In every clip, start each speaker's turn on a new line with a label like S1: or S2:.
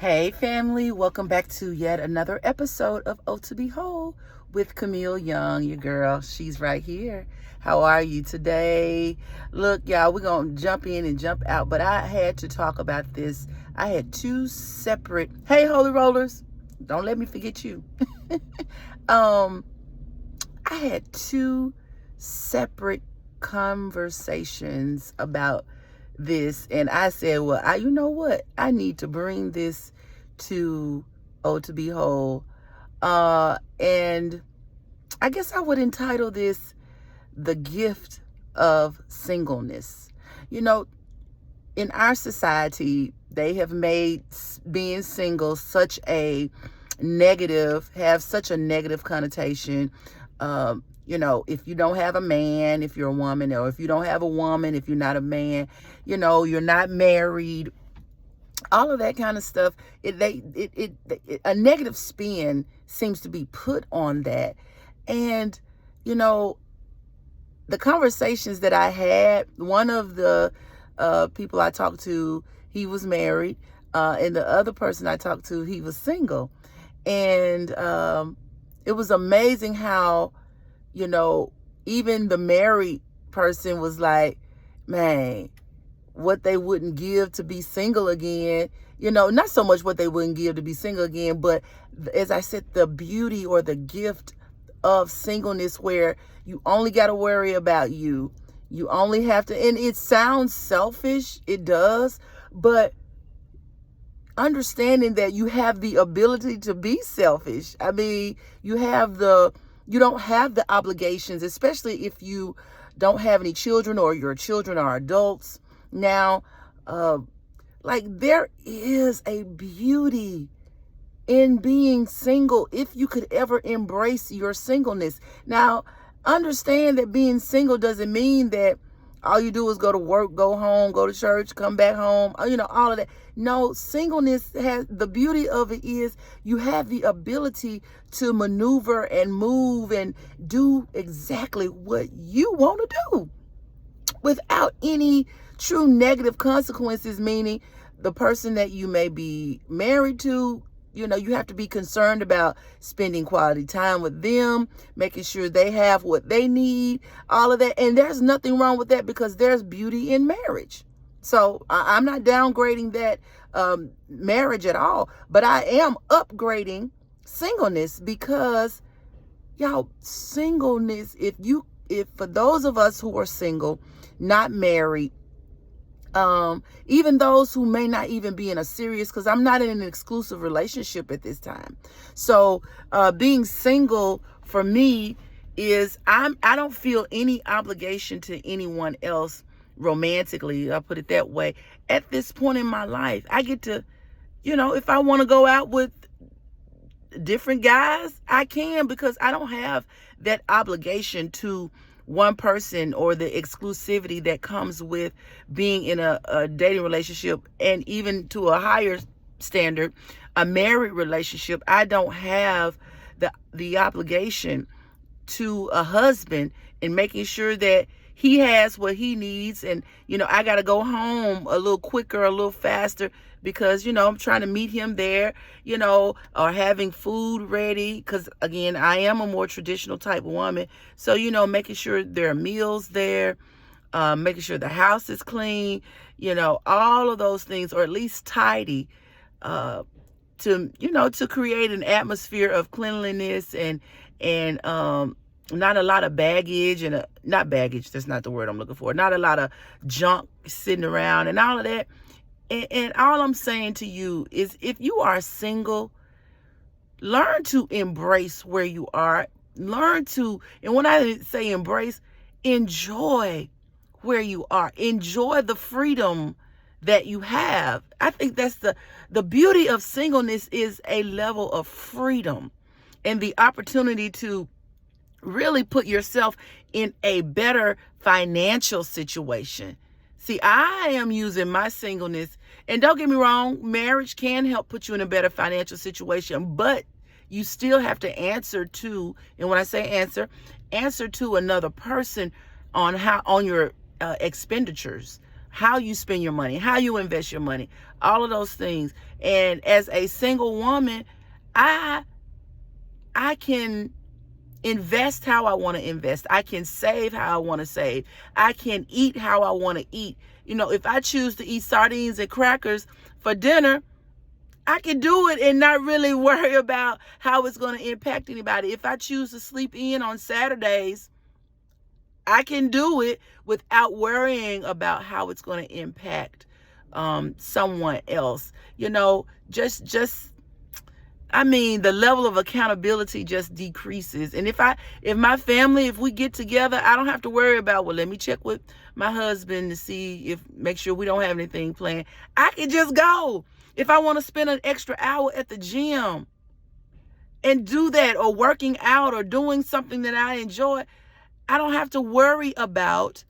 S1: Hey family, welcome back to yet another episode of Ohtobewhole with Camille Young, your girl. She's right here. How are you today? Look, y'all, we're going to jump in and jump out, but I had to talk about this. I had two separate, hey holy rollers, don't let me forget you. I had two separate conversations about this, and I said, well, you know what? I need to bring this to Ohtobewhole. And I guess I would entitle this The Gift of Singleness. You know, in our society, they have made being single such a negative, have such a negative connotation. If you don't have a man, if you're a woman, or if you don't have a woman, if you're not a man, you're not married, all of that kind of stuff. A negative spin seems to be put on that. And, the conversations that I had, one of the people I talked to, he was married, and the other person I talked to, he was single. And it was amazing how, even the married person was like, man, what they wouldn't give to be single again, not so much what they wouldn't give to be single again, but as I said, the beauty or the gift of singleness, where you only got to worry about you. You only have to, and it sounds selfish, it does, but understanding that you have the ability to be selfish. I mean, you don't have the obligations, especially if you don't have any children or your children are adults. Now, there is a beauty in being single if you could ever embrace your singleness. Now, understand that being single doesn't mean that all you do is go to work, go home, go to church, come back home, all of that. No, singleness has, the beauty of it is you have the ability to maneuver and move and do exactly what you want to do without any true negative consequences, meaning the person that you may be married to, you have to be concerned about spending quality time with them, making sure they have what they need, all of that. And there's nothing wrong with that, because there's beauty in marriage. So I'm not downgrading that marriage at all, but I am upgrading singleness, because singleness, if for those of us who are single, not married, even those who may not even be in a serious, because I'm not in an exclusive relationship at this time. So being single for me is I don't feel any obligation to anyone else romantically, I'll put it that way. At this point in my life, I get to, if I want to go out with different guys, I can, because I don't have that obligation to one person or the exclusivity that comes with being in a dating relationship, and even to a higher standard, a married relationship. I don't have the obligation to a husband in making sure that he has what he needs. And, I got to go home a little quicker, a little faster, because, I'm trying to meet him there, or having food ready. Because, again, I am a more traditional type of woman. So, making sure there are meals there, making sure the house is clean, all of those things, or at least tidy, to create an atmosphere of cleanliness and not a lot of baggage, and not baggage, that's not the word I'm looking for. Not a lot of junk sitting around and all of that. And all I'm saying to you is, if you are single, learn to embrace where you are. Learn to, and when I say embrace, enjoy where you are. Enjoy the freedom that you have. I think that's the beauty of singleness, is a level of freedom and the opportunity to really put yourself in a better financial situation. See, I am using my singleness, and don't get me wrong, marriage can help put you in a better financial situation, but you still have to answer to, and when I say answer to another person on your expenditures, how you spend your money, how you invest your money, all of those things. And as a single woman, I can invest how I want to invest. I can save how I want to save. I can eat how I want to eat. You know, if I choose to eat sardines and crackers for dinner, I can do it and not really worry about how it's going to impact anybody. If I choose to sleep in on Saturdays, I can do it without worrying about how it's going to impact someone else. You know, I mean, the level of accountability just decreases. And if my family, if we get together, I don't have to worry about, well, let me check with my husband to make sure we don't have anything planned. I can just go. If I want to spend an extra hour at the gym and do that, or working out or doing something that I enjoy, I don't have to worry about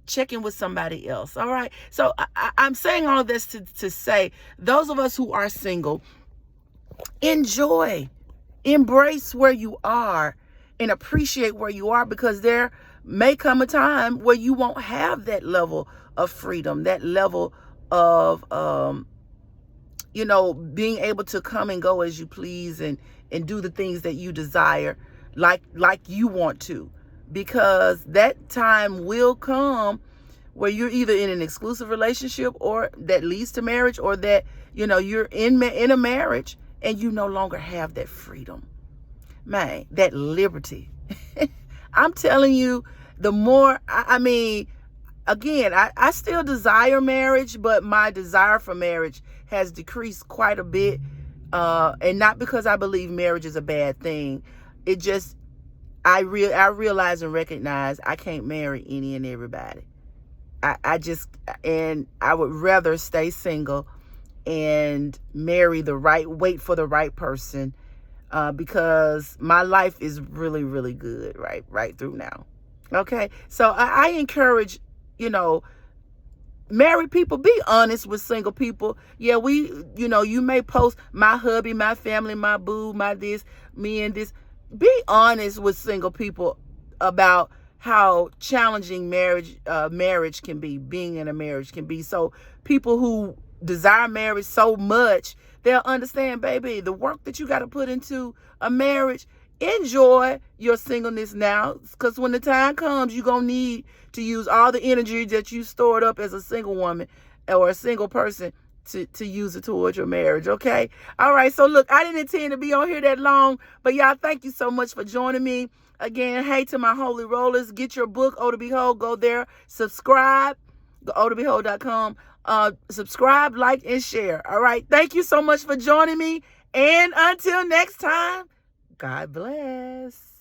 S1: checking with somebody else. All right. So I'm saying all this to say, those of us who are single, enjoy, embrace where you are and appreciate where you are, because there may come a time where you won't have that level of freedom, that level of, being able to come and go as you please and do the things that you desire like you want to, because that time will come where you're either in an exclusive relationship or that leads to marriage, or that, you're in a marriage and you no longer have that freedom, man, that liberty. I'm telling you, the more, again, I still desire marriage, but my desire for marriage has decreased quite a bit. And not because I believe marriage is a bad thing. It just, I realize and recognize I can't marry any and everybody. And I would rather stay single and wait for the right person, because my life is really, really good right through now. Okay. So I encourage, married people, be honest with single people. Yeah, you may post my hubby, my family, my boo, my this, me and this. Be honest with single people about how challenging marriage can be, being in a marriage can be. So people who desire marriage so much, they'll understand, baby, the work that you got to put into a marriage. Enjoy your singleness now, because when the time comes, you're going to need to use all the energy that you stored up as a single woman or a single person to use it towards your marriage. Okay. All right. So look, I didn't intend to be on here that long, but y'all, thank you so much for joining me. Again, hey to my holy rollers, get your book, Oh to Behold, go there, subscribe, go ohtobewhole.com, subscribe, like, and share. All right. Thank you so much for joining me. And until next time, God bless.